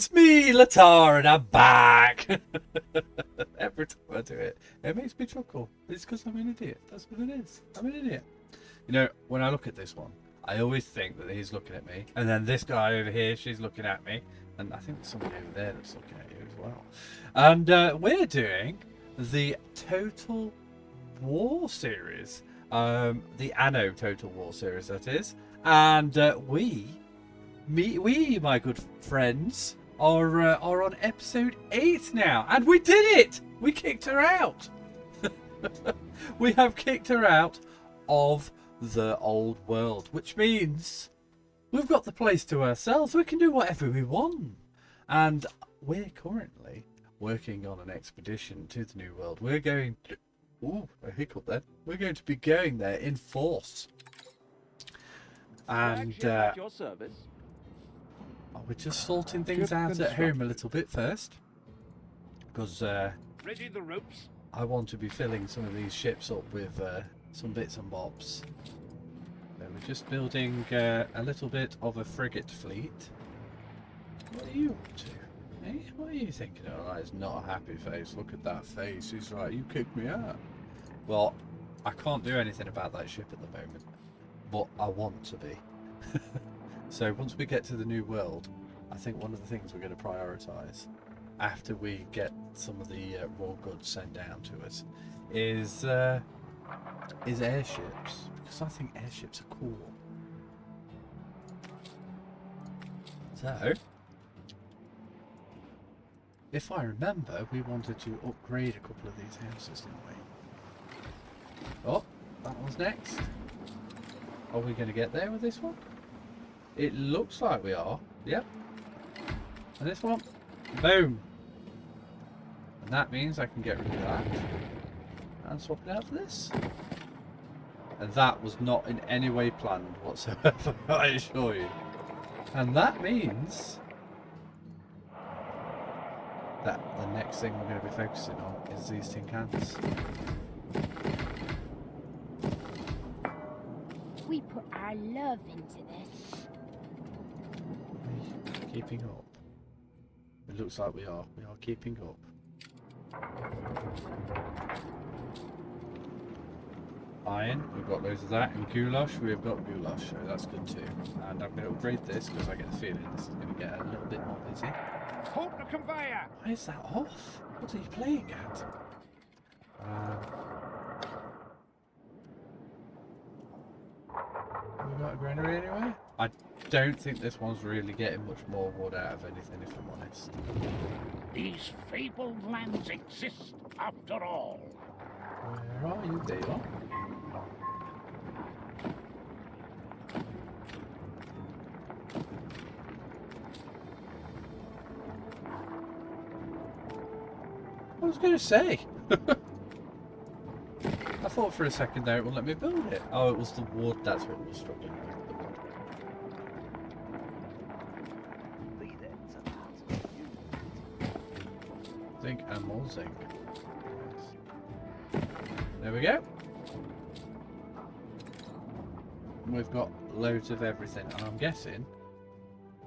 It's me, LeTar, and I'm back. Every time I do it, it makes me chuckle. It's because I'm an idiot. That's what it is. I'm an idiot. You know, when I look at this one, I always think that he's looking at me, and then this guy over here, she's looking at me, and I think there's somebody over there that's looking at you as well. And we're doing the Total War series, the Anno Total War series, that is, and we, my good friends, are on episode 8 now, and we did it! We kicked her out. We have kicked her out of the old world, which means we've got the place to ourselves. We can do whatever we want, and we're currently working on an expedition to the new world. We're going to... Ooh, a hiccup then. We're going to be going there in force. And at your service. we're just sorting things out at home a little bit first, because Ready the ropes. I want to be filling some of these ships up with some bits and bobs. So we're just building a little bit of a frigate fleet. What are you up to? Hey, what are you thinking? Oh, that is not a happy face. Look at that face. He's like, you kicked me out. Well, I can't do anything about that ship at the moment, but I want to be. So once we get to the new world, I think one of the things we're going to prioritise after we get some of the raw goods sent down to us is airships, because I think airships are cool. So, if I remember, we wanted to upgrade a couple of these houses, didn't we? Oh, that one's next. Are we going to get there with this one? It looks like we are. Yep. And this one, boom. And that means I can get rid of that and swap it out for this. And that was not in any way planned whatsoever, I assure you. And that means that the next thing we're going to be focusing on is these tin cans. We put our love into this. Keeping up. It looks like we are. We are keeping up. Iron, we've got loads of that. And goulash, we've got goulash, so that's good too. And I'm going to upgrade this because I get the feeling this is going to get a little bit more busy. Hold the conveyor. Why is that off? What are you playing at? Have we got a granary anyway? I don't think this one's really getting much more wood out of anything, if I'm honest. These fabled lands exist after all. Where are you, Dale? I was going to say. I thought for a second there it wouldn't let me build it. Oh, it was the wood. That's what was struggling with. Zinc and more zinc. There we go. We've got loads of everything, and I'm guessing,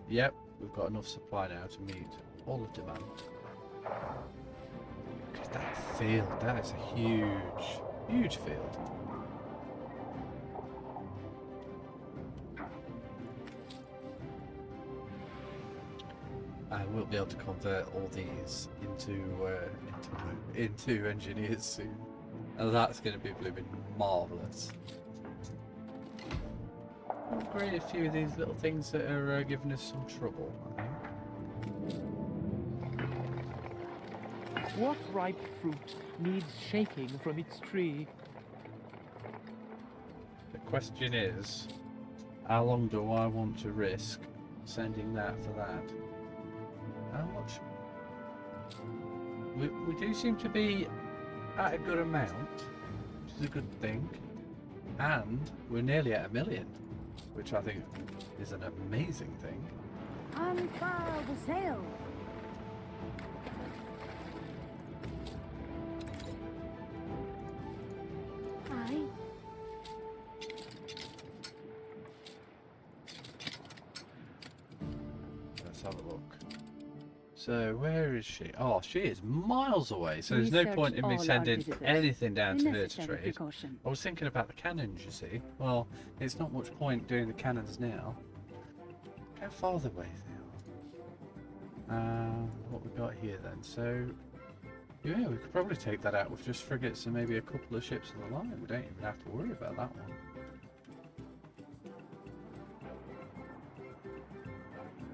yep, we've got enough supply now to meet all the demand. Look at that field. That is a huge, huge field. I will be able to convert all these into engineers soon, and that's going to be blooming marvellous. Upgrade a few of these little things that are giving us some trouble, I think. What ripe fruit needs shaking from its tree? The question is, how long do I want to risk sending that for that? How much? We do seem to be at a good amount, which is a good thing, and we're nearly at 1 million, which I think is an amazing thing. Unfurl the sail. Aye. Let's have a look. So where is she? Oh, she is miles away. So there's no Research point in me all our sending visitors. anything down to The her to necessary trade. precaution. I was thinking about the cannons, you see. Well, it's not much point doing the cannons now. How far away they are. What we got here then? So, yeah, we could probably take that out with just frigates and maybe a couple of ships on the line. We don't even have to worry about that one.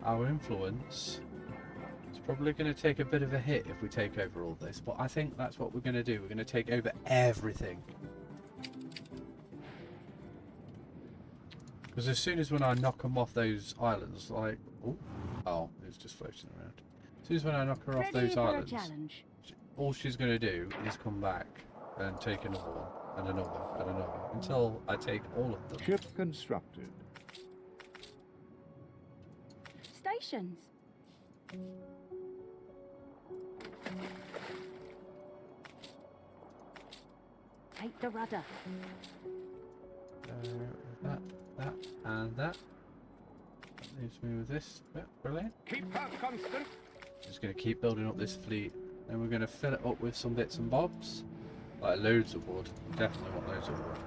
Our influence is probably going to take a bit of a hit if we take over all this, but I think that's what we're going to do. We're going to take over everything. Because as soon as when I knock them off those islands, like... Oh, it's just floating around. As soon as when I knock her off those islands, all she's going to do is come back and take another one, and another, and another, until I take all of them. Ship constructed. Stations. Take the rudder. That, and that. That leaves me with this. Yeah, brilliant. Keep her constant. Just going to keep building up this fleet, and we're going to fill it up with some bits and bobs, like loads of wood. Definitely want loads of wood.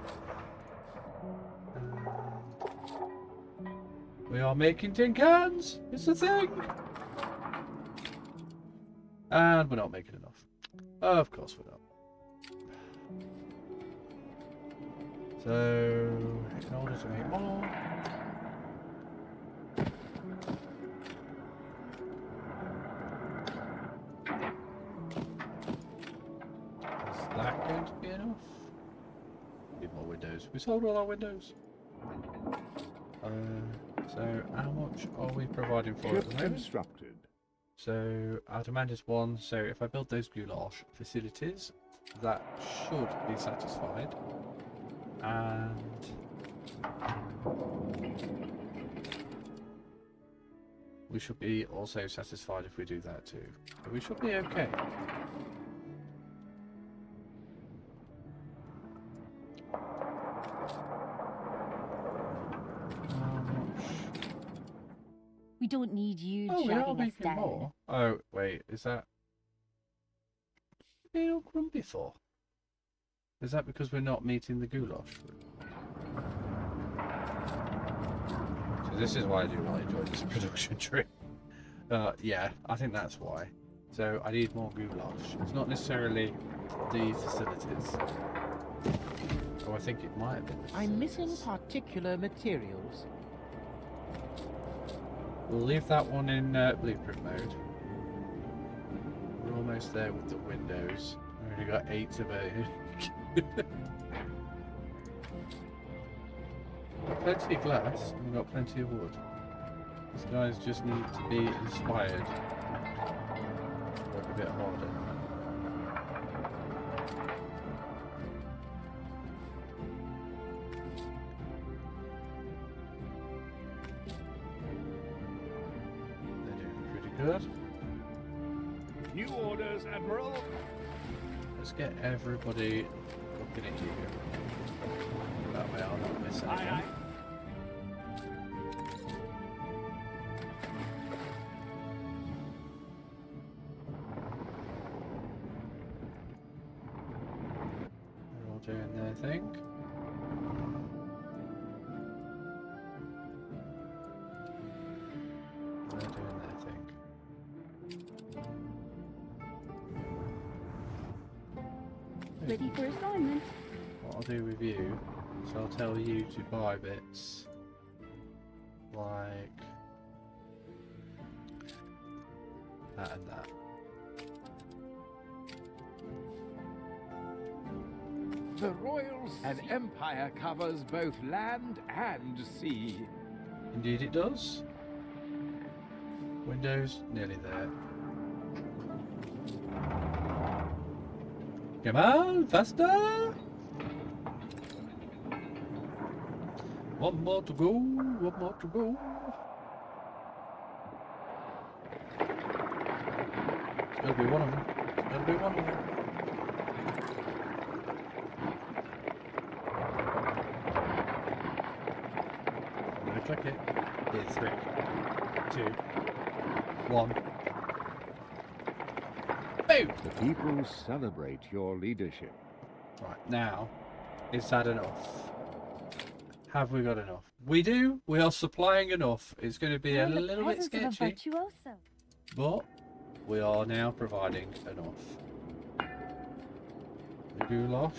We are making tin cans. It's a thing. And we're not making enough. Of course we're not. So, in order to make more, is that going to be enough? Need more windows. We sold all our windows. So, how much are we providing for at the moment? Constructed. So, our demand is 1. So, if I build those goulash facilities, that should be satisfied. And we should be also satisfied if we do that too. So we should be okay. We don't need you Oh, we are dragging us making down. more. Oh, wait, is that... Being all grumpy for? Is that because we're not meeting the goulash? So this is why I do not enjoy this production tree. Yeah, I think that's why. So I need more goulash. It's not necessarily the facilities. Oh, I think it might have been the I'm missing facilities. particular materials. We'll leave that one in blueprint mode. We're almost there with the windows. We've only got 8 to make. Plenty of glass, and we've got plenty of wood. These guys just need to be inspired. Work a bit harder. They're doing pretty good. New orders, Admiral. Let's get everybody looking at you. That way I'll not miss anything. Aye, aye. They're all doing their thing. They're doing their thing. Ready for assignment. What I'll do with you is I'll tell you to buy bits like that and that. The Royal An empire covers both land and sea. Indeed it does. Windows, nearly there. Come on, faster! One more to go, one more to go. It's gotta be one of them. It's gotta be one of them. I'm gonna click it. It's 3, 2, 1. Boom! The people celebrate your leadership. Right, now, is that enough? Have we got enough? We do. We are supplying enough. It's going to be a I'm the little bit presence of a sketchy, virtuoso. but we are now providing enough. The goulash.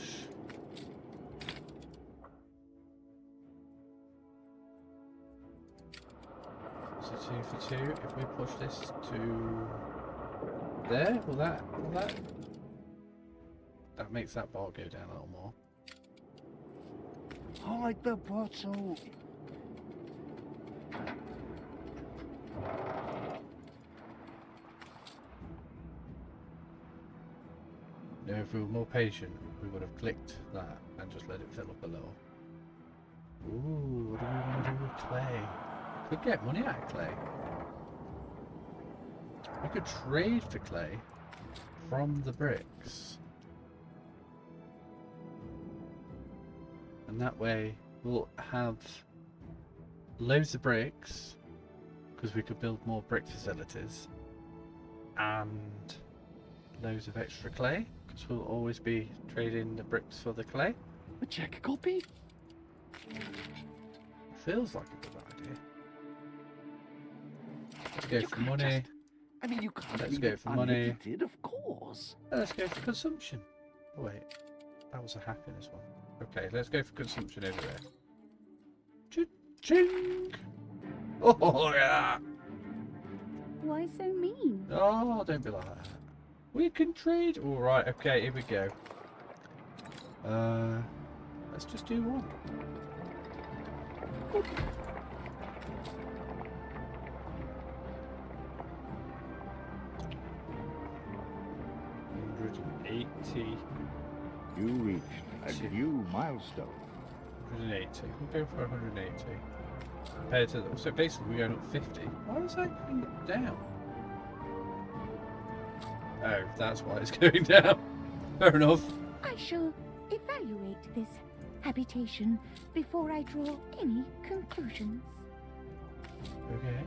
So 2 for 2. If we push this to there, will that makes that bar go down a little more. Hide the bottle. Now, if we were more patient, we would have clicked that and just let it fill up a little. Ooh, what do we want to do with clay? Could get money out of clay. We could trade for clay from the bricks. And that way we'll have loads of bricks because we could build more brick facilities and loads of extra clay because we'll always be trading the bricks for the clay. A check copy? Feels like a good idea. Let's go You for can't money. I mean, you can't Let's leave go it for money. unlimited, of course. And let's go for consumption. Oh, wait, that was a happiness one. Okay, let's go for consumption over there. Ching! Oh yeah! Why so mean? Oh, don't be like that. We can trade. All right. Okay, here we go. Let's just do one. $180. You reached a new milestone. 180. We'll go for 180. Compared to so basically we're going up 50. Why is that going down? Oh, that's why it's going down. Fair enough. I shall evaluate this habitation before I draw any conclusions. Okay.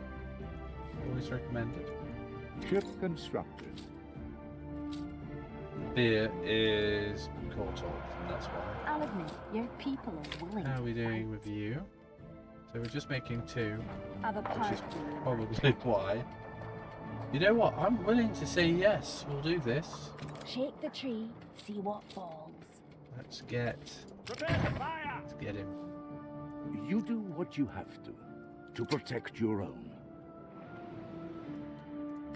Always recommended. Ship constructed. Beer is caught up. That's why. I'll admit, your people are willing. How are we to doing fight. with you? So we're just making 2, Other which is party. probably why. You know what? I'm willing to say yes. We'll do this. Shake the tree, see what falls. Let's get. Prepare the fire! Let's get him. You do what you have to protect your own.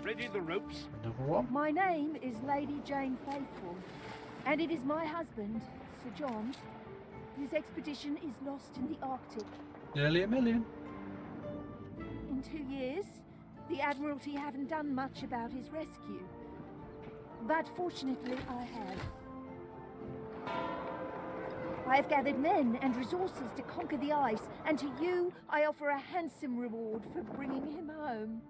Ready the ropes? Another one. My name is Lady Jane Faithful, and it is my husband, Sir John, whose expedition is lost in the Arctic. Nearly $1 million. In 2 years, the Admiralty haven't done much about his rescue. But fortunately, I have. I have gathered men and resources to conquer the ice, and to you, I offer a handsome reward for bringing him home.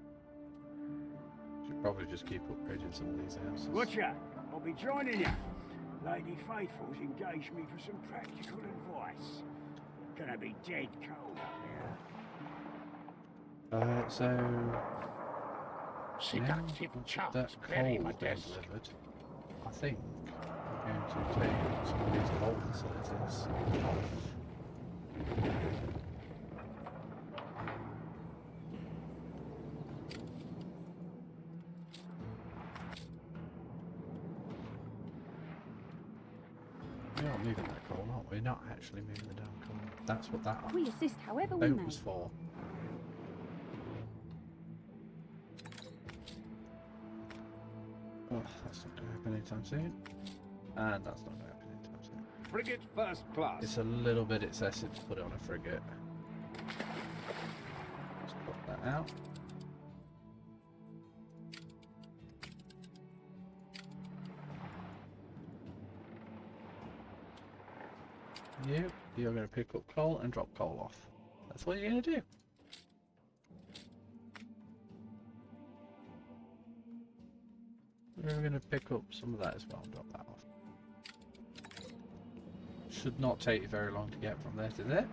Should probably just keep upgrading some of these houses. Butcher, I'll be joining you. Lady Faithful's engaged me for some practical advice. Gonna be dead cold up here. So Seductive now chance that clearly coal my is desk. delivered, I think we're going to take some of these coal facilities. We are moving that coal, aren't we? We're not actually moving the damn coal. That's what that We assist however we boat may. was for. Oh, that's not going to happen anytime soon. And that's not going to happen anytime soon. Frigate first class. It's a little bit excessive to put it on a frigate. Let's put that out. You're going to pick up coal and drop coal off. That's what you're going to do. We're going to pick up some of that as well and drop that off. Should not take you very long to get from there to there.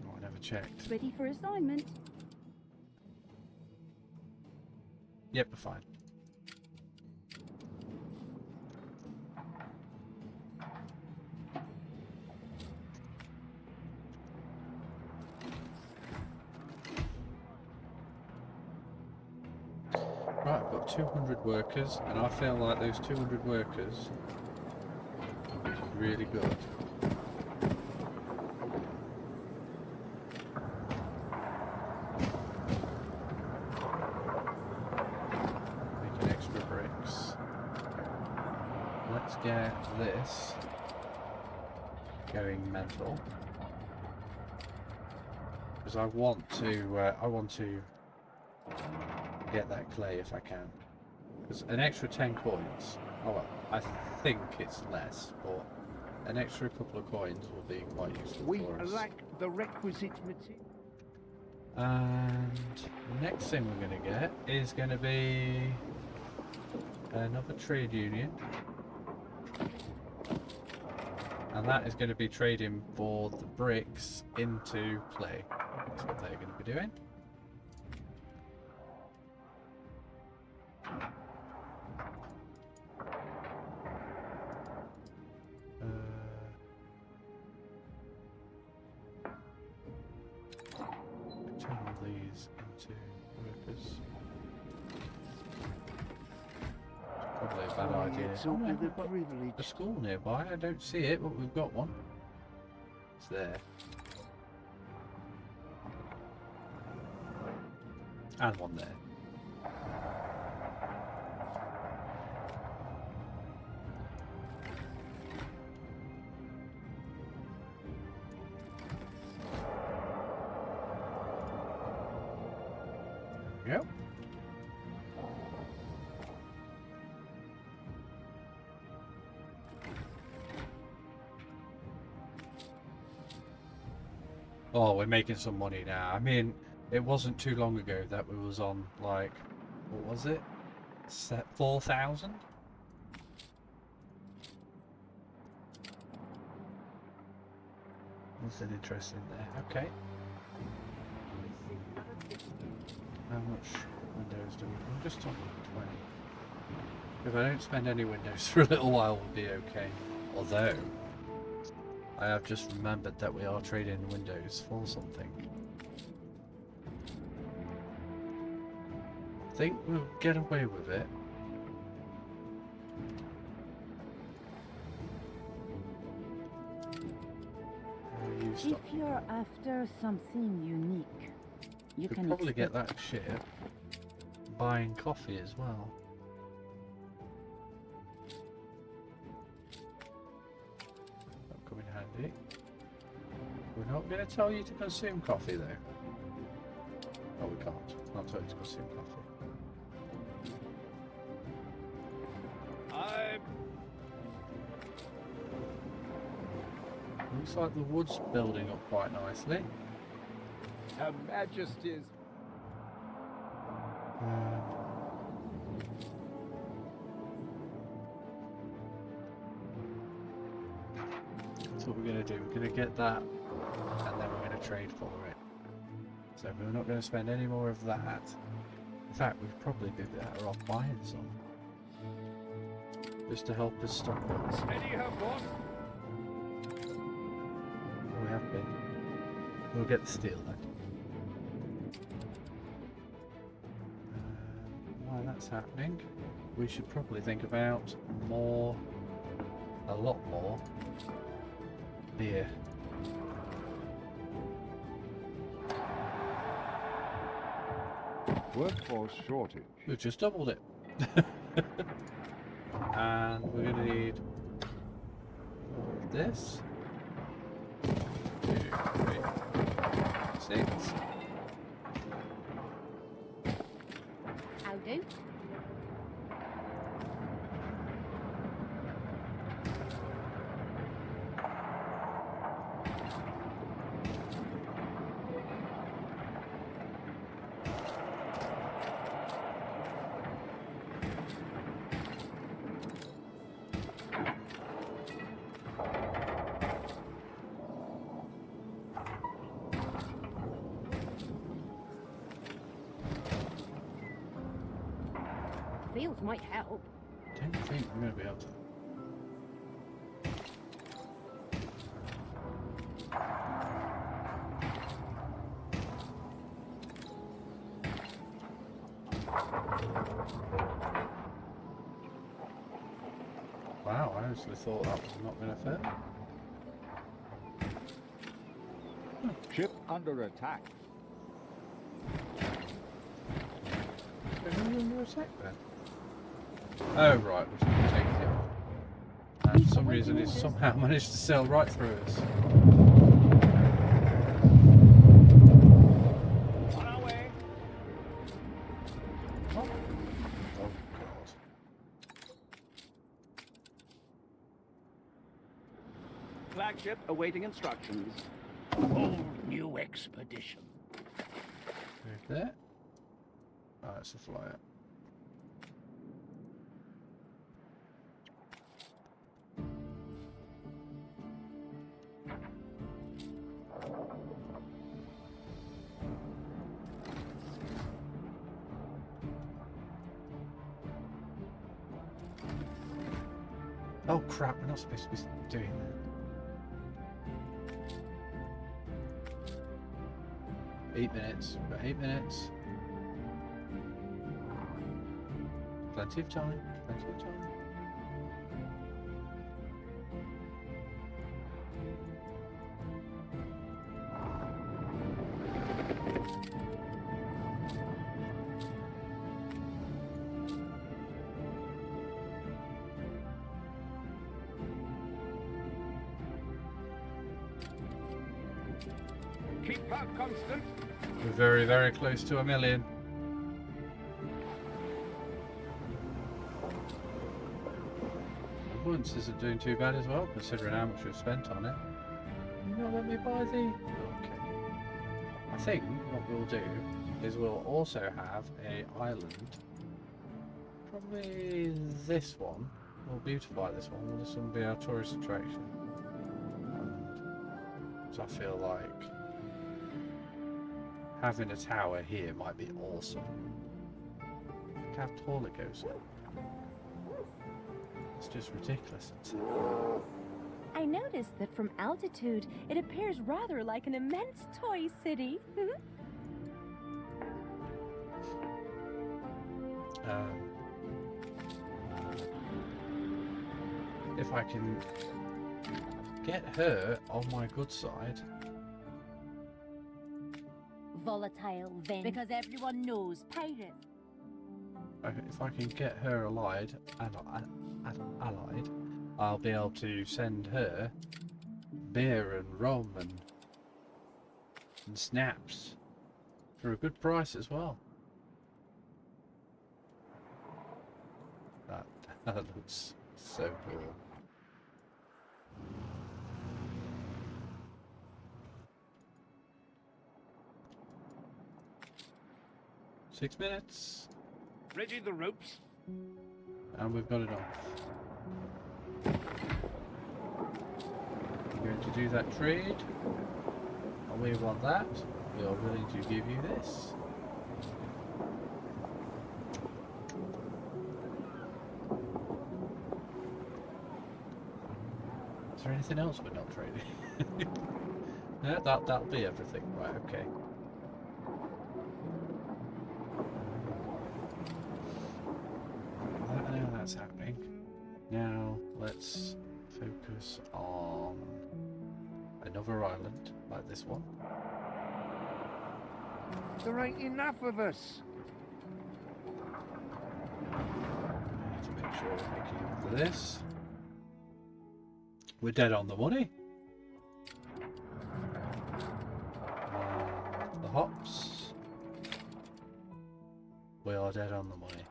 Oh, I never checked. Ready for assignment. Yep, we're fine. Right, I've got 200 workers, and I feel like those 200 workers is really good. Making extra bricks. Let's get this going mental, because I want to get that clay if I can. Because an extra 10 coins, oh well, I think it's less, but an extra couple of coins will be quite useful We for us. lack the requisite material. And the next thing we're going to get is going to be another trade union. And that is going to be trading for the bricks into clay. That's what they're going to be doing. Turn all these into workers. Probably a bad idea. It's Oh, all no, the we've got privilege. a school nearby. I don't see it, but we've got one. It's there. And one there. There we go. Oh, we're making some money now. I mean, it wasn't too long ago that we was on, like, what was it? 4,000? What's an interesting there? Okay. How much windows do we? I'm just on 20. If I don't spend any windows for a little while, we'll be okay. Although, I have just remembered that we are trading windows for something. I think we'll get away with it. If you're after something unique, you Could can probably get expect that ship buying coffee as well. That'll come in handy. We're not going to tell you to consume coffee though. Oh, we can't. Not tell you to consume coffee. Looks like the wood's building up quite nicely. Her Majesty's. That's what we're going to do. We're going to get that, and then we're going to trade for it. So we're not going to spend any more of that. In fact, we'd probably be better off buying some, just to help us stock up. Steady her, boss. We have been. We'll get the steel then. While that's happening, we should probably think about more, a lot more, beer. Workforce shortage. We've just doubled it. And we're going to need this. 2, 3, 6. I'll do. fields might help. Don't think we're going to be able to. Wow, I honestly thought that was not going to fit. Ship under attack. Who under attack then? Oh right, we're just going to take it. And for some reason it's somehow managed to sail right through us. On our way. Oh god. Flagship awaiting instructions. Whole new expedition. Move there. Oh, it's a flyer. Oh crap, we're not supposed to be doing that. 8 minutes, we've got 8 minutes. Plenty of time, plenty of time. Keep that constant. We're very, very close to 1 million. Once isn't doing too bad as well, considering how much we've spent on it. You not let me buy the... Okay. I think what we'll do is we'll also have a island. Probably this one. We'll beautify this one. This one will be our tourist attraction. So I feel like having a tower here might be awesome. Look how tall it goes up. It's just ridiculous. I noticed that from altitude, it appears rather like an immense toy city. If I can get her on my good side. Volatile then, because everyone knows pirates. If I can get her allied, I'll be able to send her beer and rum and snaps for a good price as well. That looks so cool. Six minutes. Ready the ropes. And we've got it off. We're going to do that trade. And we want that. We are willing to give you this. Is there anything else we're not trading? No, that'll be everything. Right, okay. I know that's happening. Now let's focus on another island like this one. There ain't enough of us. Need to make sure we're making enough of this. We're dead on the money. The hops. We are dead on the money.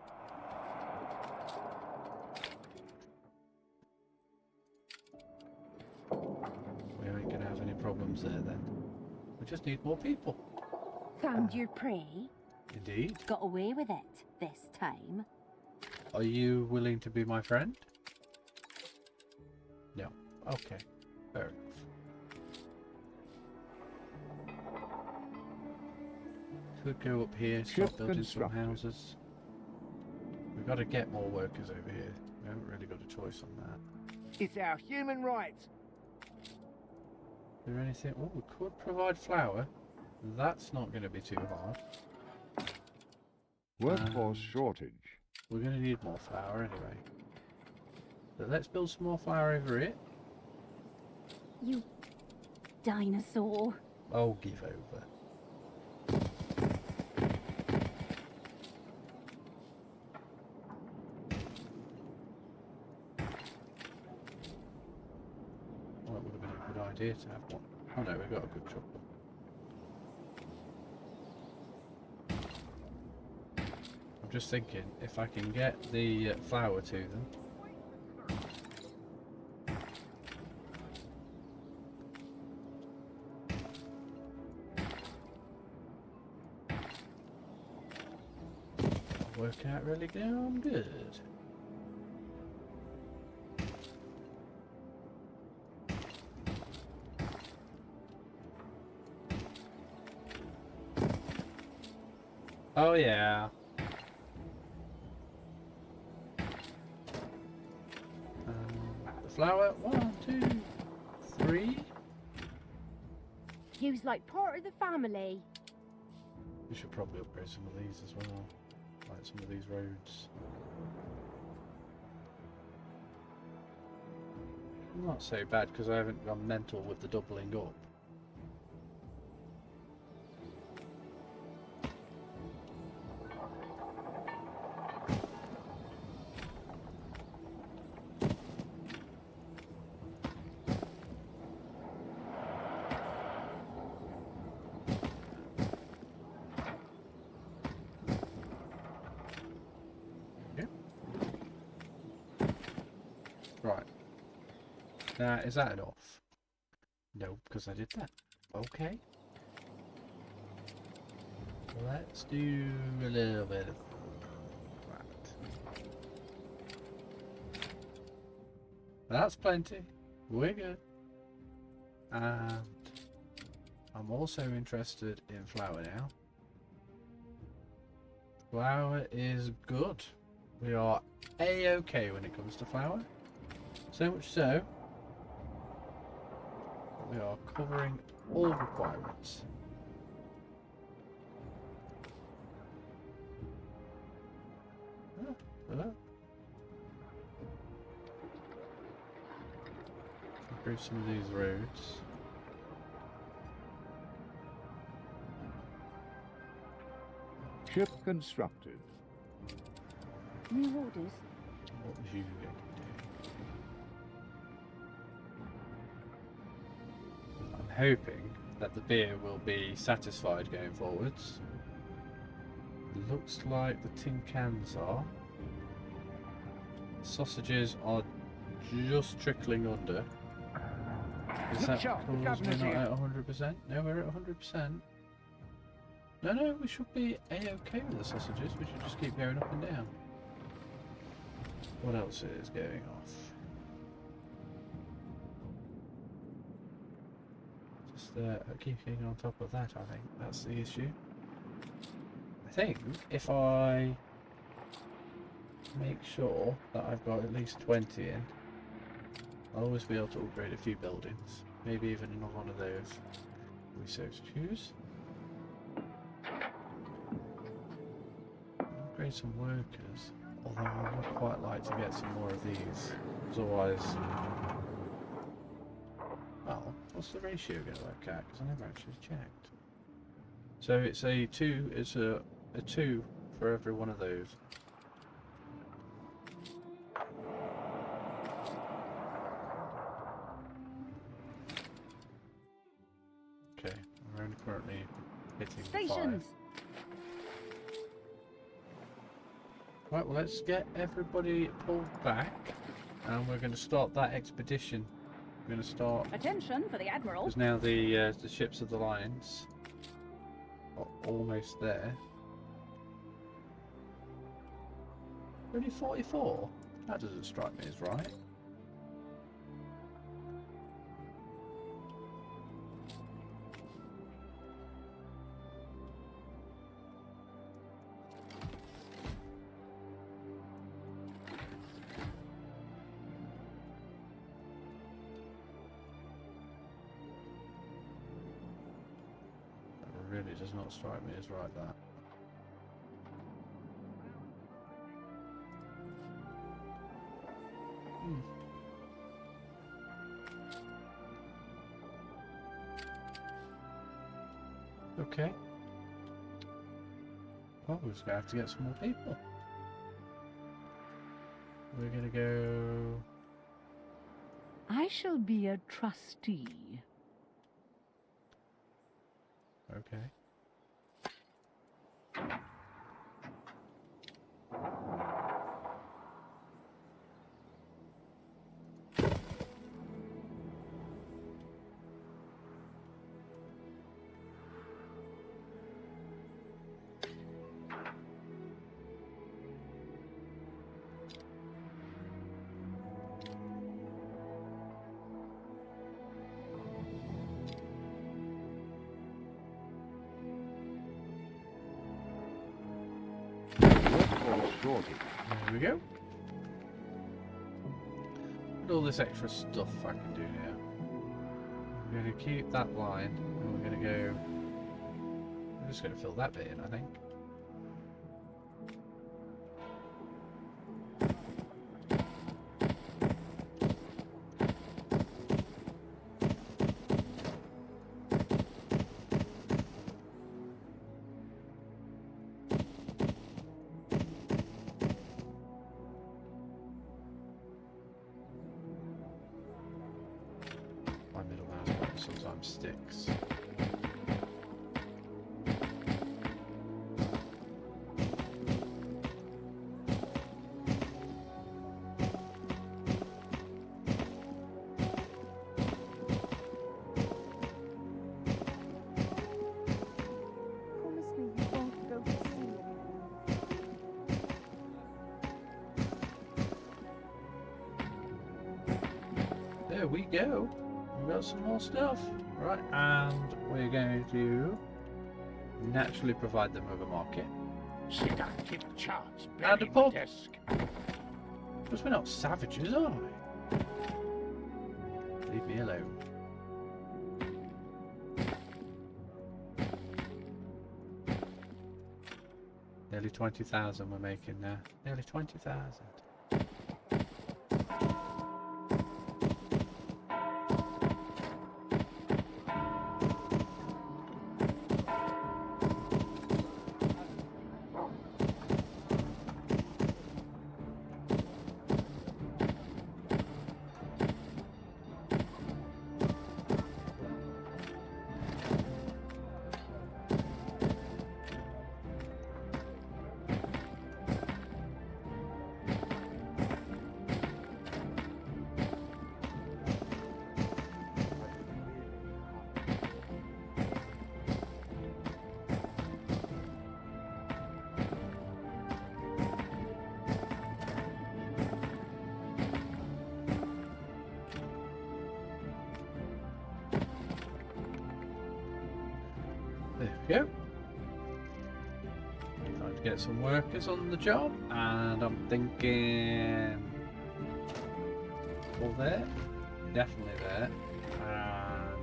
We ain't gonna have any problems there then. We just need more people. Found your prey? Indeed. Got away with it this time. Are you willing to be my friend? No. Okay. Fair enough. Could go up here, start building some houses. We've got to get more workers over here. We haven't really got a choice on that. It's our human right. Is there anything? Oh, we could provide flour. That's not going to be too hard. Workforce shortage. We're going to need more flour anyway. So let's build some more flour over it. You dinosaur. Oh, give over. Well, it would have been a good idea to have one. Oh no, we've got a good chocolate. I'm just thinking, if I can get the flour to them. That'll work out really damn good. Oh yeah. The flour, 1, 2, 3. He was like part of the family. We should probably upgrade some of these as well, like some of these roads. Not so bad because I haven't gone mental with the doubling up. Right. Now, is that enough? No, because I did that. Okay. Let's do a little bit of that. That's plenty. We're good. And I'm also interested in flour now. Flour is good. We are A-okay when it comes to flour. So much so that we are covering all requirements. Oh, hello. Improve some of these roads. Ship constructed. New orders. What was you going to do? I'm hoping that the beer will be satisfied going forwards. Looks like the tin cans are. Sausages are just trickling under. Is that because we're not at 100%? No, we're at 100%. No, we should be A-okay with the sausages. We should just keep going up and down. What else is going off? Just keeping on top of that, I think. That's the issue. I think if I make sure that I've got at least 20 in, I'll always be able to upgrade a few buildings. Maybe even another one of those. We so choose. Upgrade some workers. Although I would quite like to get some more of these. Otherwise... Well, what's the ratio going to work out? Because I never actually checked. So it's a 2, it's a 2 for every one of those. Okay, we're only currently hitting 5. Right, well let's get everybody pulled back and we're going to start that expedition. We're going to start... Attention for the Admiral. Because now the ships of the Lions are almost there. Only 44? That doesn't strike me as right. really does not strike me as right, that. Okay. Well, we're just going to have to get some more people. We're going to go... I shall be a trustee. Okay. There we go. Look at all this extra stuff I can do now. I'm going to keep that line, and we're going to go... I'm just going to fill that bit in, I think. My middle mouse button sometimes sticks. Promise me you won't go to sea. There we go. We've got some more stuff. Right, and we're going to naturally provide them with a market. Seductive charts And a bearing pub. desk. Because we're not savages, are we? Leave me alone. Nearly 20,000 we're making now. Nearly 20,000. There we go. Time to get some workers on the job, and I'm thinking all there, definitely there, and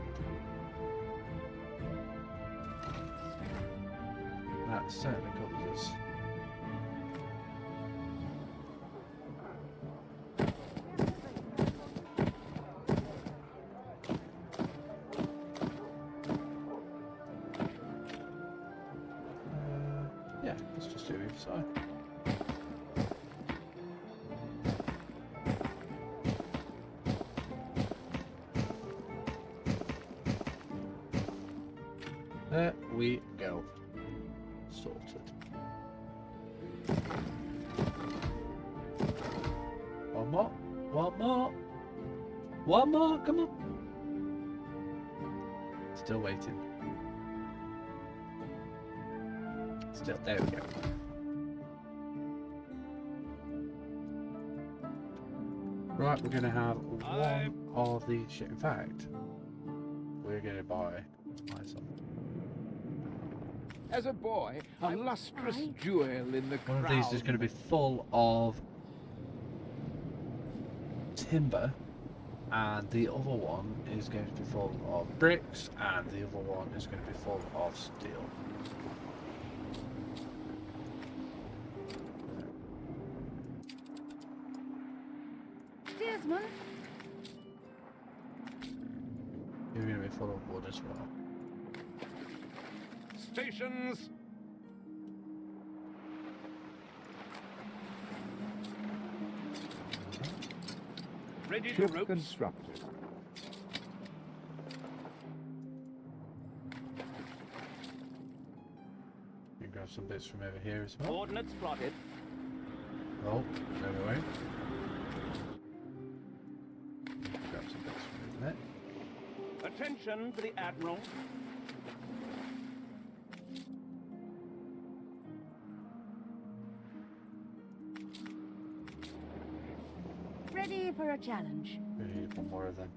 that certainly covers us. Yeah, let's just do either side. There we go. Sorted. One more. One more. One more. Come on. Still waiting. Still, there we go. Right, we're going to have one of these shit. In fact, we're going to buy some. As a boy, a lustrous jewel in the crown. One of these is going to be full of timber and the other one is going to be full of bricks, and the other one is going to be full of steel. Steersman, You're going to be full of wood as well. Stations. Ready to Ship rope. constructed. You can grab some bits from over here as well. Coordinates plotted. Oh, no way. Grab some bits from over there. Attention to the Admiral. ready for a challenge. We need one more of them.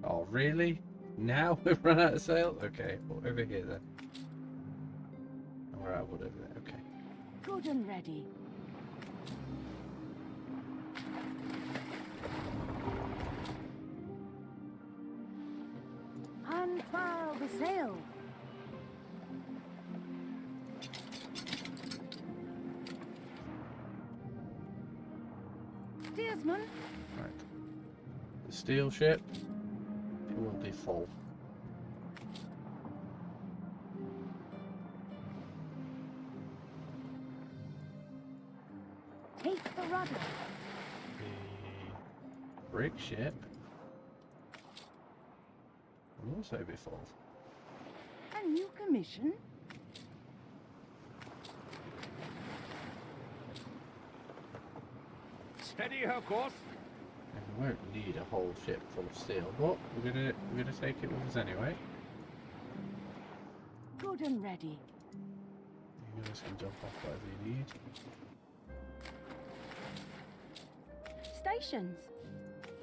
Oh, really? Now we've run out of sail? Okay, well, over here then. And we're out of wood over there, okay. Good and ready. Unfurl the sail. Steersman, Right. The steel ship, it will be full. take the rudder. The brick ship will also be full. A new commission. Steady her course. And we won't need a whole ship full of steel, but we're gonna take it with us anyway. Good and ready. You guys can jump off whatever you need. Stations.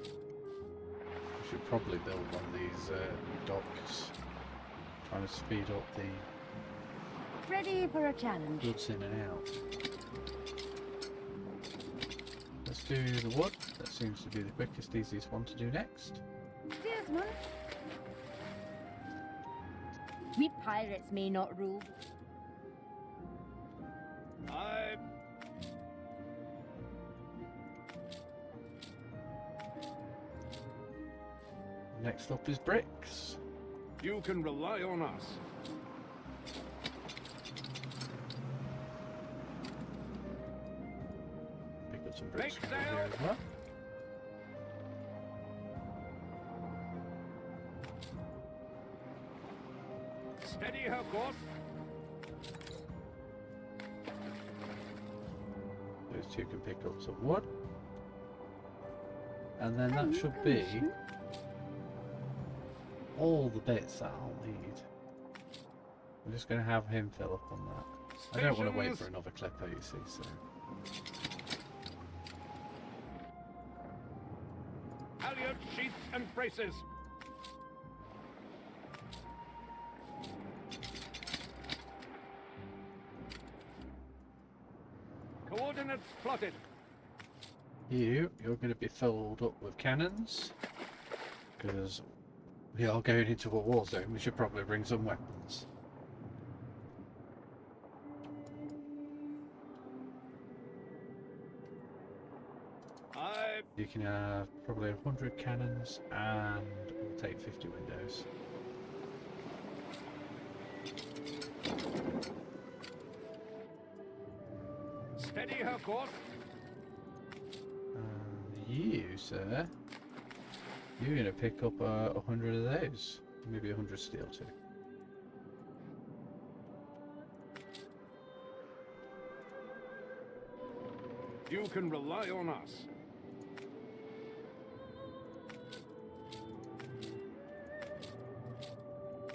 We should probably build one of these docks, trying to speed up the Ready for a challenge. goods in and out. Let's do the wood. That seems to be the quickest, easiest one to do next. Steersman, We pirates may not rule. I Next up is bricks. You can rely on us. Pick up some bricks Make from over sail. here as well. Steady her course. Those two can pick up some wood. And then a that new should be commission. all the bits that I'll need. I'm just going to have him fill up on that. I don't want to wait Stations. for another clipper, you see, so... Halyard sheets and braces. Coordinates plotted. You're going to be filled up with cannons, because we are going into a war zone. We should probably bring some weapons. I You can have probably 100 cannons, and we'll take 50 windows. steady her course. You, sir, you're going to pick up 100 of those. Maybe 100 steel too. You can rely on us.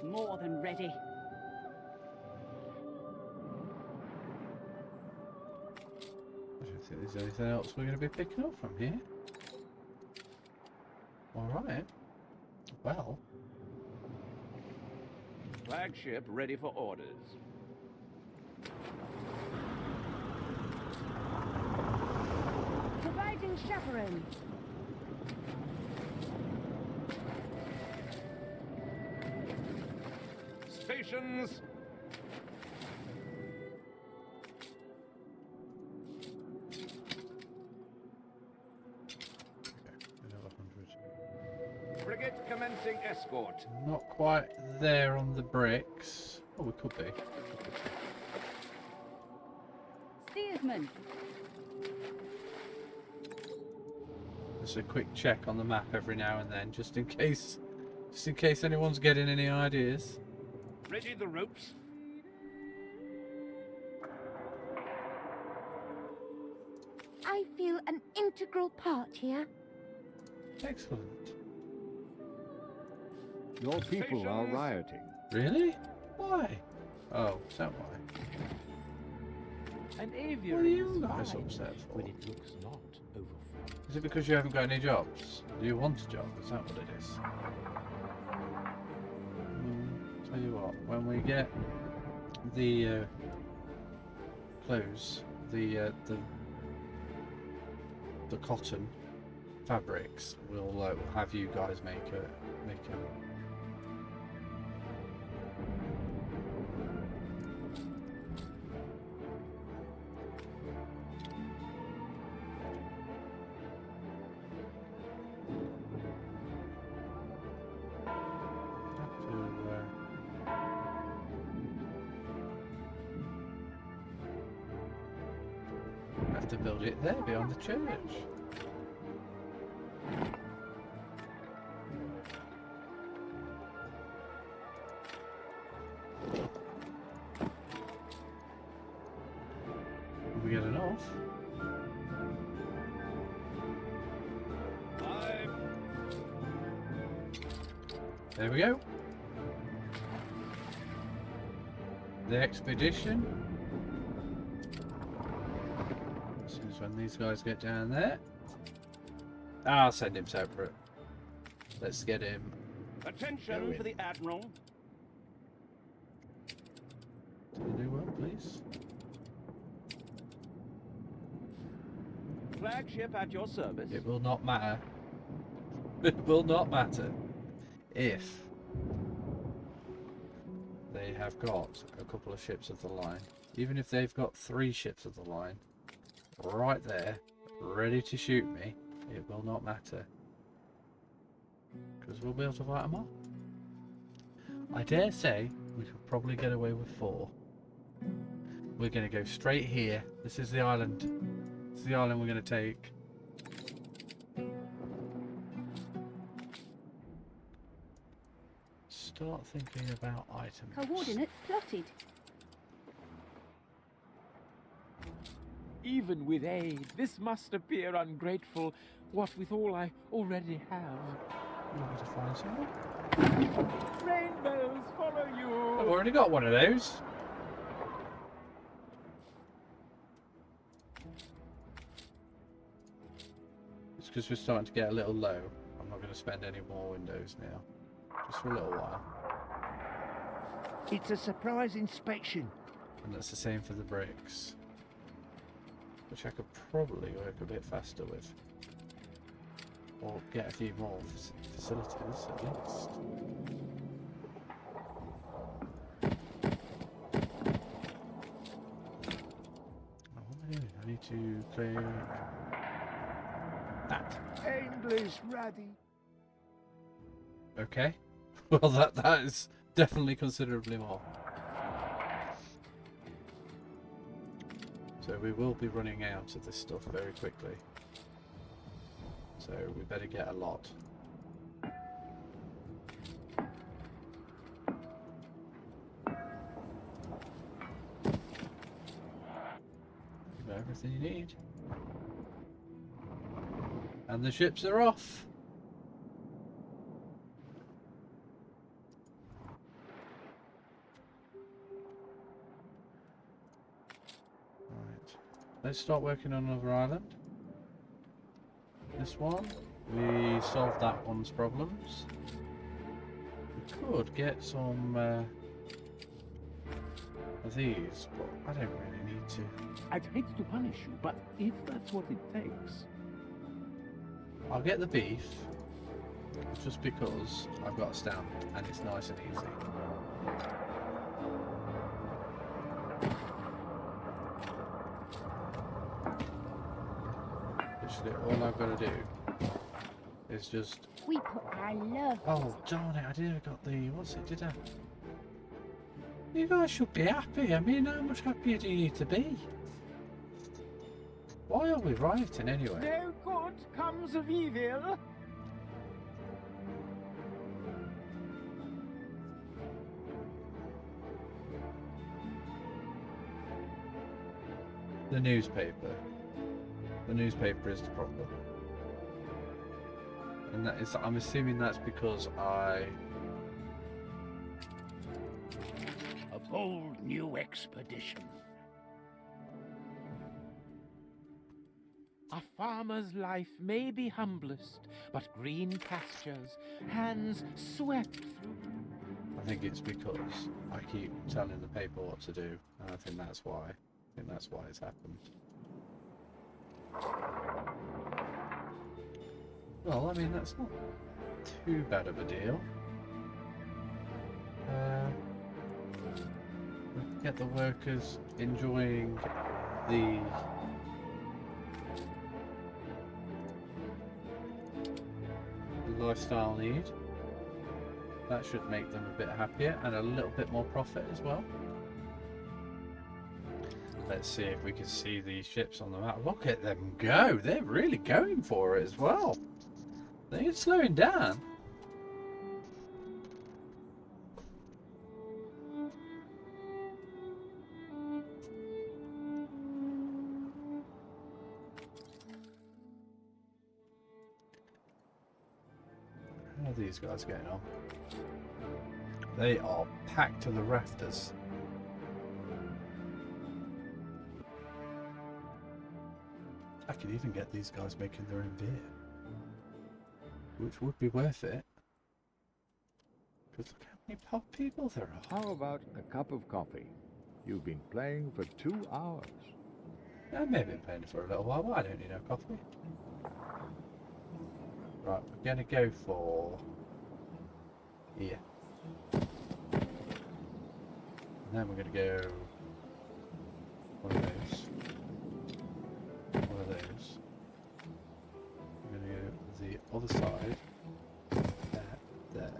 More than ready. I don't think there's anything else we're going to be picking up from here. Alright. Well, Flagship ready for orders. providing chaperone. positions. Another 100. Frigate commencing escort. Not quite there on the bricks. Oh, we could be. Steersman. Just a quick check on the map every now and then, just in case anyone's getting any ideas. Ready the ropes. I feel an integral part here. Excellent. Your people are rioting. Really? Why? Oh, is that why? An What are aviary you is guys fine upset for? when it looks not overfull. Is it because you haven't got any jobs? Do you want a job? Is that what it is? Tell you what, when we get the clothes, the cotton fabrics, we'll have you guys make a. Have to build it there beyond the church. Will we get enough? There we go. The expedition. As soon as when these guys get down there, I'll send him separate. Let's get him. Attention for the Admiral. Do you do well, please? Flagship at your service. It will not matter. It will not matter if they have got a couple of ships of the line. Even if they've got 3 ships of the line right there, ready to shoot me, it will not matter. Because we'll be able to fight them off. I dare say we could probably get away with 4. We're going to go straight here. This is the island. This is the island we're going to take. Start thinking about items. Coordinates plotted. Even with aid, this must appear ungrateful, what with all I already have. You want me to find someone? Rainbows follow you! I've already got one of those. It's because we're starting to get a little low. I'm not going to spend any more windows now. Just for a little while. It's a surprise inspection. And that's the same for the bricks. Which I could probably work a bit faster with. Or get a few more facilities at least. Oh, what am I doing? I need to click that. English ruddy. Okay. Well, that is definitely considerably more. So we will be running out of this stuff very quickly. So we better get a lot. You've got everything you need. And the ships are off. Let's start working on another island. This one, we solved that one's problems. We could get some of these, but I don't really need to. I'd hate to punish you, but if that's what it takes... I'll get the beef, just because I've got a stamp and it's nice and easy. literally all I've got to do is just... We put our love. Oh, darn it, I didn't got the... What's it, did I? You guys should be happy. I mean, how much happier do you need to be? Why are we rioting anyway? No good comes of evil. The newspaper. The newspaper is the problem. And that is, I'm assuming that's because I... A bold new expedition. A farmer's life may be humblest, but green pastures, hands swept through. I think it's because I keep telling the paper what to do, and I think that's why. I think that's why it's happened. Well, I mean, that's not too bad of a deal. We can get the workers enjoying the lifestyle need. That should make them a bit happier and a little bit more profit as well. Let's see if we can see these ships on the map. Look at them go! They're really going for it as well. They ain't slowing down. How are these guys getting on? They are packed to the rafters. I could even get these guys making their own beer, which would be worth it. Because look how many pub people there are. How about a cup of coffee? You've been playing for 2 hours. I may have been playing for a little while, but I don't need no coffee. Right, we're going to go for here. And then we're going to go one of those. One of those. We're going to go the other side. There.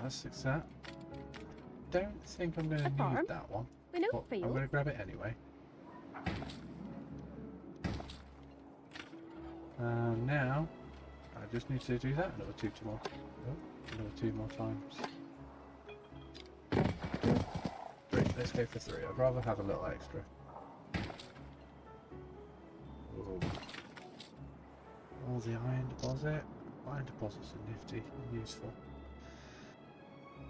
That's that. Don't think I'm going to need that one. We know But I'm going to grab it anyway. Now, I just need to do that another two more. Oh, another 2 more times. 3. Let's go for 3. I'd rather have a little extra. Ooh. Oh, the iron deposit. Iron deposits are nifty and useful.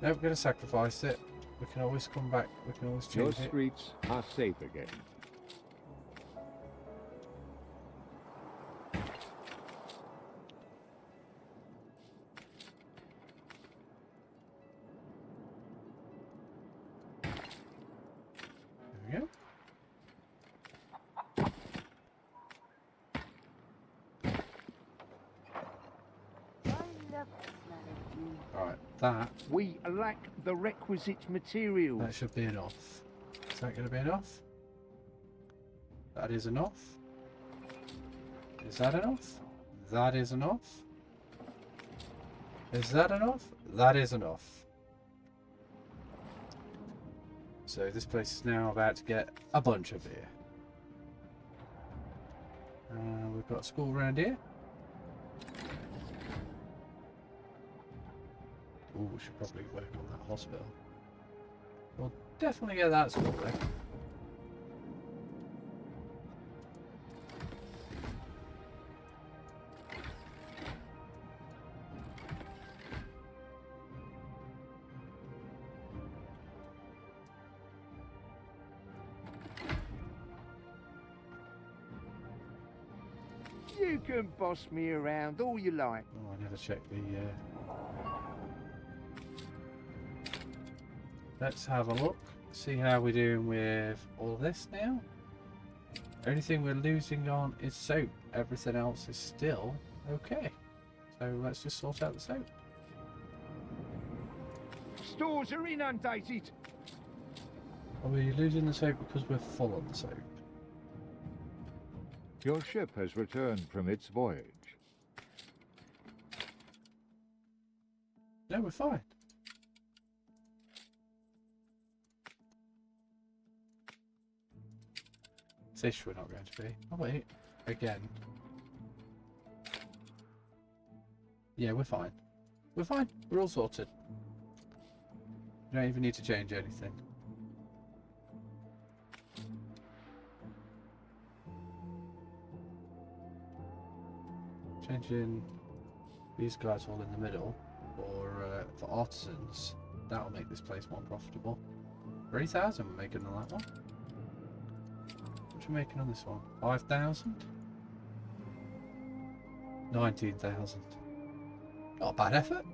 No, we're going to sacrifice it. We can always come back. We can always Your change it. streets are safe again. There we go. Alright, that We lack the requisite materials. That should be enough. Is that going to be enough? That is enough. Is that enough? That is enough. Is that enough? That is enough. So this place is now about to get a bunch of beer. We've got a school around here. Oh, we should probably work on that hospital. We'll definitely get that school there. You can boss me around all you like. Oh, I never checked the... Let's have a look. See how we're doing with all this now. Only thing we're losing on is soap. Everything else is still okay. So let's just sort out the soap. Stores are inundated. Are we losing the soap because we're full of the soap? Your ship has returned from its voyage. No, we're fine. Fish we're not going to be. Oh wait, again. Yeah, we're fine. We're fine. We're all sorted. You don't even need to change anything. Changing these guys all in the middle for artisans. That'll make this place more profitable. 3,000 we're making on that one. What are we making on this one? 5,000? 19,000. Not a bad effort.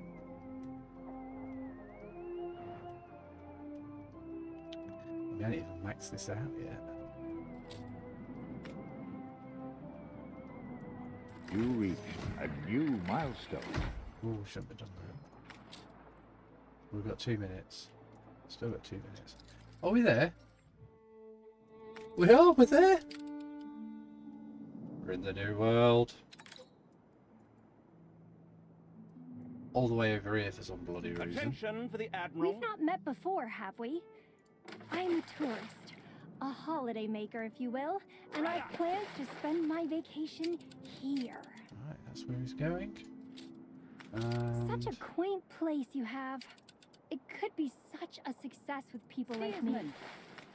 We haven't even maxed this out yet. You reached a new milestone. Oh, shouldn't have done that. We've got 2 minutes. Still got 2 minutes. Are we there? We are, we're there! We're in the new world. All the way over here for some bloody reason. Attention for the Admiral. We've not met before, have we? I'm a tourist, a holiday maker, if you will, and I have plans to spend my vacation here. Alright, that's where he's going. Such a quaint place you have. It could be such a success with people like me.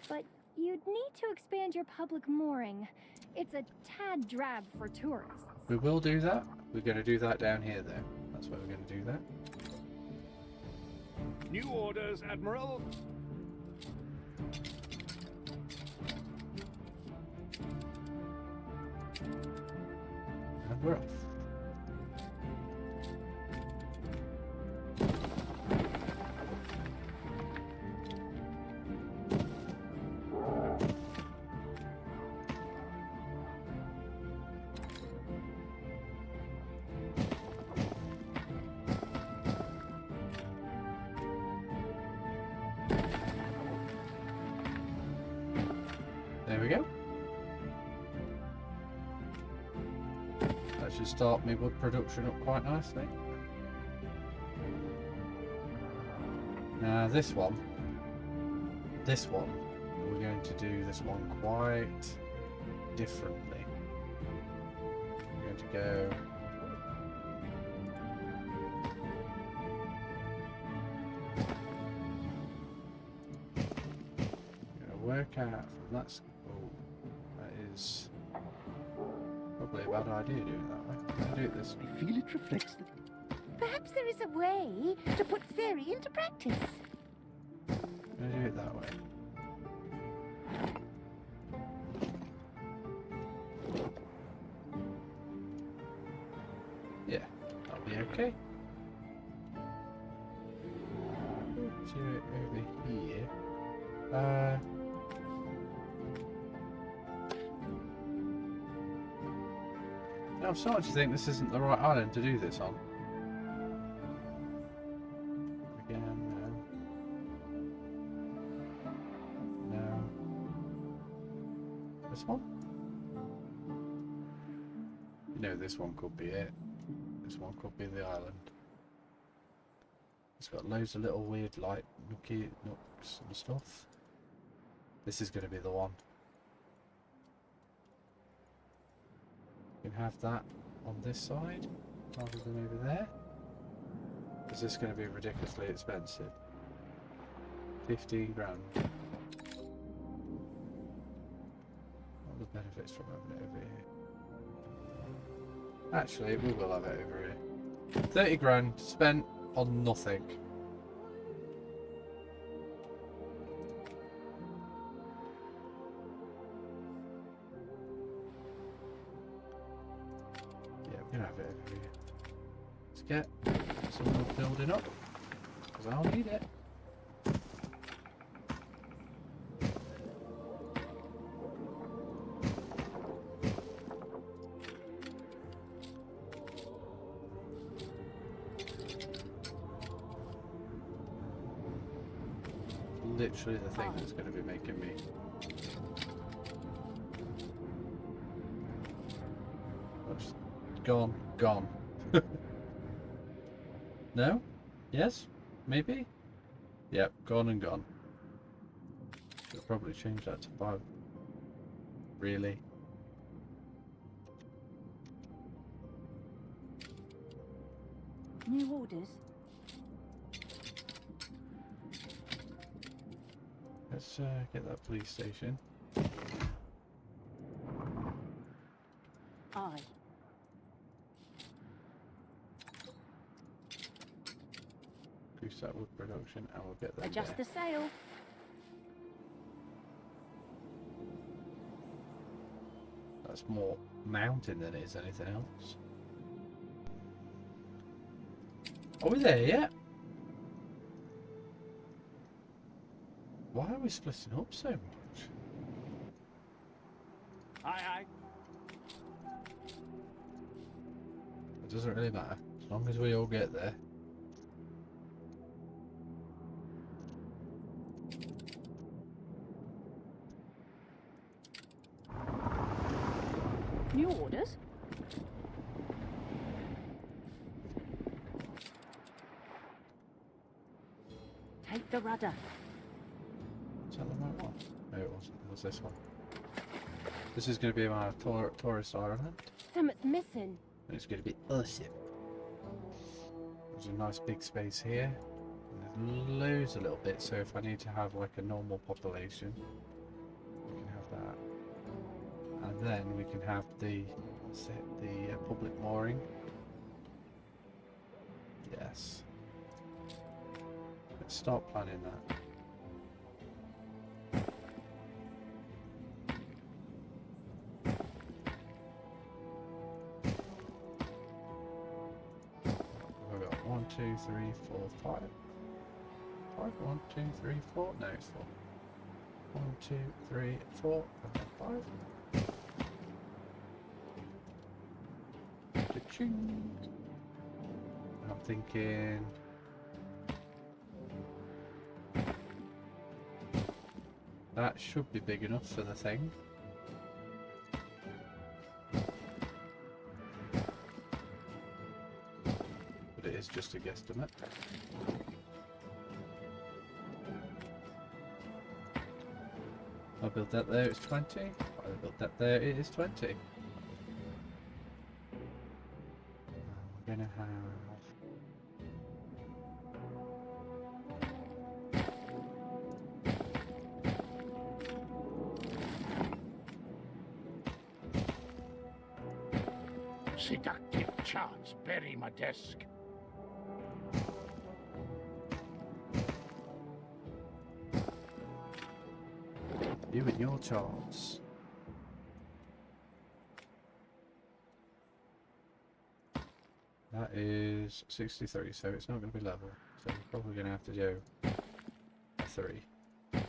But you'd need to expand your public mooring. It's a tad drab for tourists. We will do that. We're going to do that down here, though. That's where we're going to do that. New orders, Admiral. And we're off. There we go. That should start my wood production up quite nicely. Now this one, we're going to do this one quite differently. We're going to go work out from that. Oh, that is probably a bad idea doing it that way. I'll do it this way. I feel it reflects the... Perhaps there is a way to put theory into practice. I'm gonna do it that way. Yeah, that'll be okay. Do it over here. I'm starting to think this isn't the right island to do this on. Again, no. No. This one? You know, this one could be it. This one could be the island. It's got loads of little weird, like, nooks and stuff. This is going to be the one. You can have that on this side rather than over there. Is this going to be ridiculously expensive? 15 grand. What are the benefits from having it over here? Actually, we will have it over here. 30 grand spent on nothing. get some more building up, because I'll need it. Literally the thing that's going to be making me gone. No? Yes? Maybe? Yep, gone and gone. Should probably change that to 5. Really? New orders? Let's get that police station. Aye. Increase that wood production and we'll get that Adjust there. the sail. That's more mountain than it is anything else. Are we there yet? Why are we splitting up so much? Aye, aye. It doesn't really matter, as long as we all get there. New orders? Take the rudder. Is that the right one? No, it wasn't. It was this one. This is going to be my tourist island. Something's missing. And it's going to be awesome. There's a nice big space here. And there's loads of little bits, so if I need to have like a normal population, we can have that. And then we can have the public mooring. Yes. Let's start planning that. We've got 1, 2, 3, 4, 5. 5. 1, 2, 3, 4. No, it's 4. 1, 2, 3, 4, and then 5. Cha-ching. I'm thinking that should be big enough for the thing. But it is just a guesstimate. I built that there, it's 20. I built that there, it is 20. We're gonna have Seductive charts bury my desk. you and your charts. That is 63, so it's not going to be level. So we're probably going to have to do a 3. Is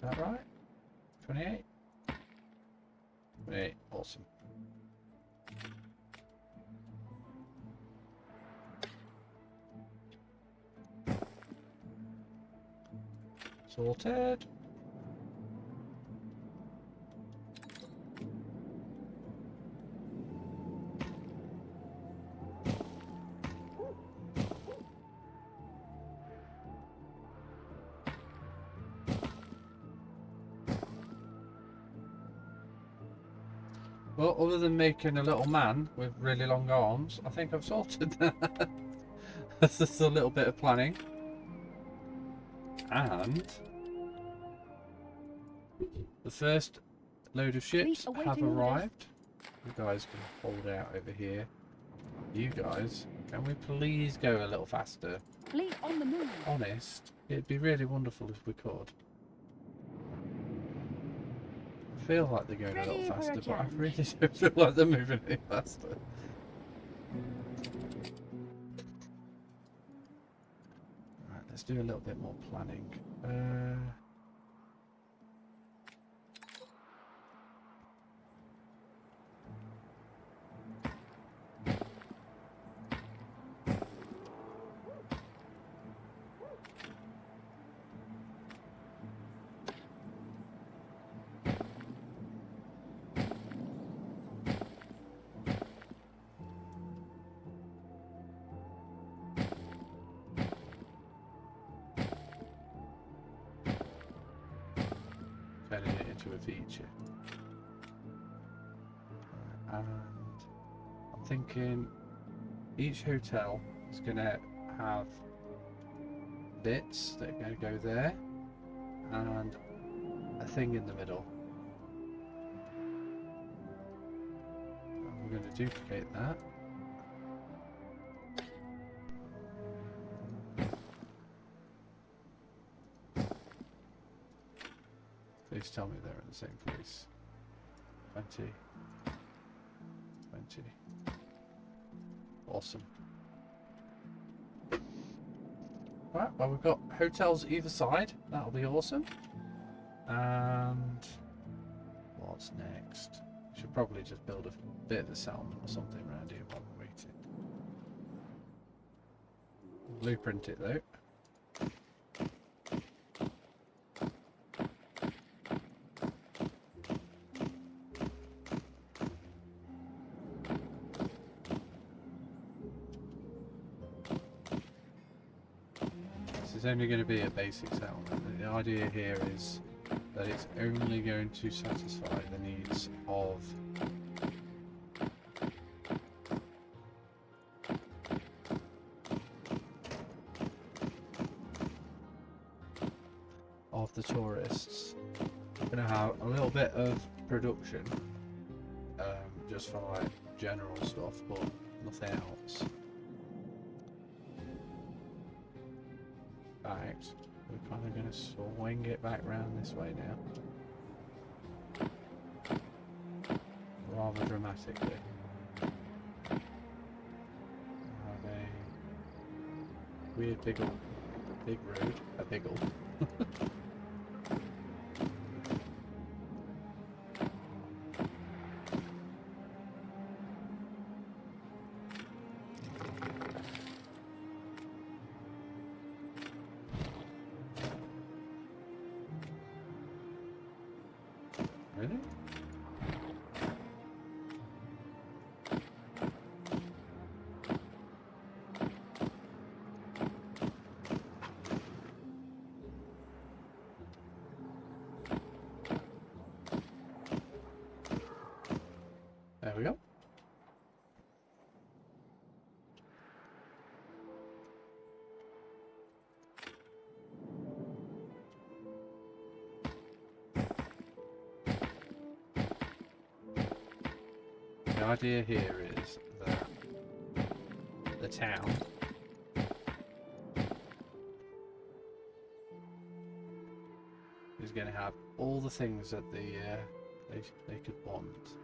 that right? 28? 28, awesome. Sorted. Well, other than making a little man with really long arms, I think I've sorted that. That's just a little bit of planning. And the first load of ships have arrived. You guys can hold out over here. You guys, can we please go a little faster? Fleet on the move. Honest, it'd be really wonderful if we could. I feel like they're going a little faster, but I really don't feel like they're moving any faster. Right, let's do a little bit more planning. Turning it into a feature. And I'm thinking each hotel is going to have bits that are going to go there and a thing in the middle. And we're going to duplicate that. Please tell me they're in the same place. 20. 20. Awesome. Right, well we've got hotels either side. That'll be awesome. And what's next? Should probably just build a bit of a settlement or something around here while we're waiting. Blueprint it though. It's only going to be a basic settlement. The idea here is that it's only going to satisfy the needs of the tourists. We're going to have a little bit of production just for like general stuff, but nothing else. Right, we're kind of going to swing it back round this way now. Rather dramatically. Have a weird big road, a biggle. Really? There we go. The idea here is that the town is going to have all the things that they could want.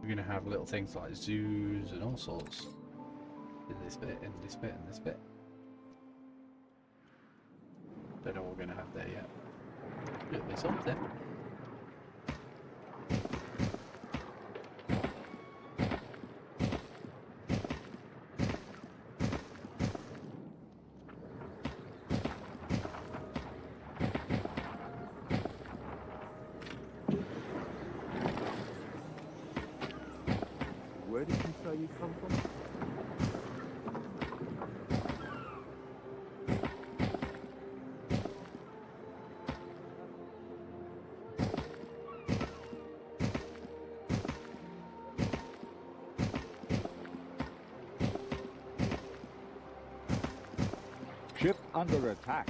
We're going to have little things like zoos and all sorts in this bit, in this bit, and this bit. Don't know what we're going to have there yet. It'll be something. Where did you say you come from? Ship under attack.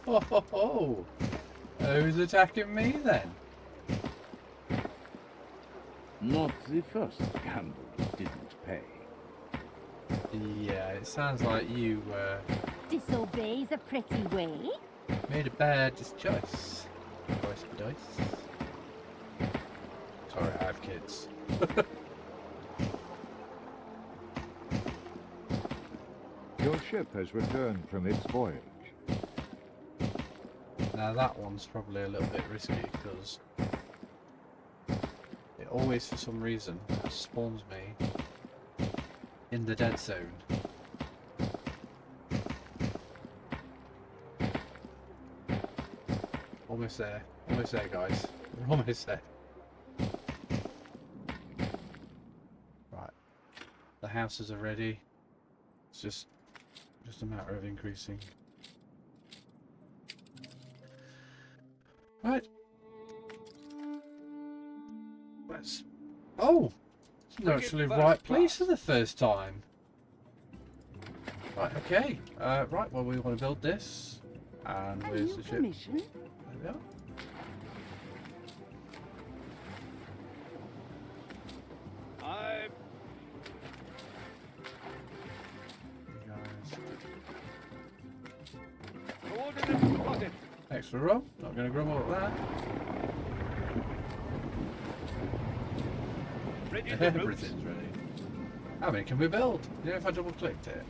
Ho ho ho! Who's attacking me then? Not the first scandal didn't pay. Yeah, it sounds like you Disobey's a pretty way. made a bad choice. Dice for dice. Sorry, I have kids. Your ship has returned from its voyage. Now that one's probably a little bit risky because it always, for some reason, spawns me in the dead zone. Almost there, guys. We're almost there. Right, the houses are ready. It's just a matter of increasing. Right. Let's. Oh, it's not actually right place for the first time. Right. Okay. Right. Well, we want to build this, and where's the ship? Permission? There we are. Extra row. Not going to grumble at that. Everything's ready. How many can we build? You know, if I double clicked it.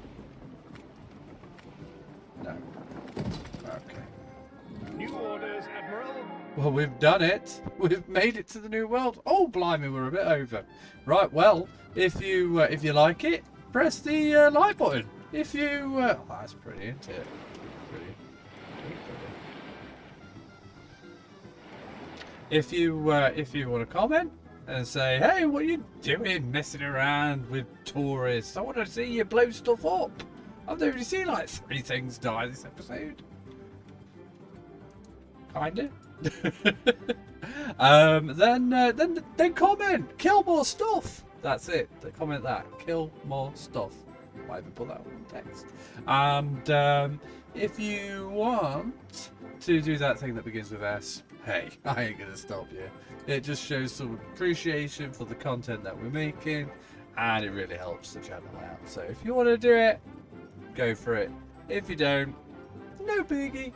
No. Okay. New orders, Admiral. Well, we've done it. We've made it to the new world. Oh, blimey, we're a bit over. Right. Well, if you like it, press the like button. If you, oh, that's pretty, isn't it? Pretty. If you want to comment and say, hey, what are you doing messing around with tourists? I want to see you blow stuff up. I've already seen like 3 things die this episode. Kinda. Then comment. Kill more stuff. That's it. Comment that. Kill more stuff. Might even put that on text. And if you want to do that thing that begins with S, hey, I ain't gonna stop you. It just shows some appreciation for the content that we're making, and it really helps the channel out. So if you want to do it, go for it. If you don't, no biggie.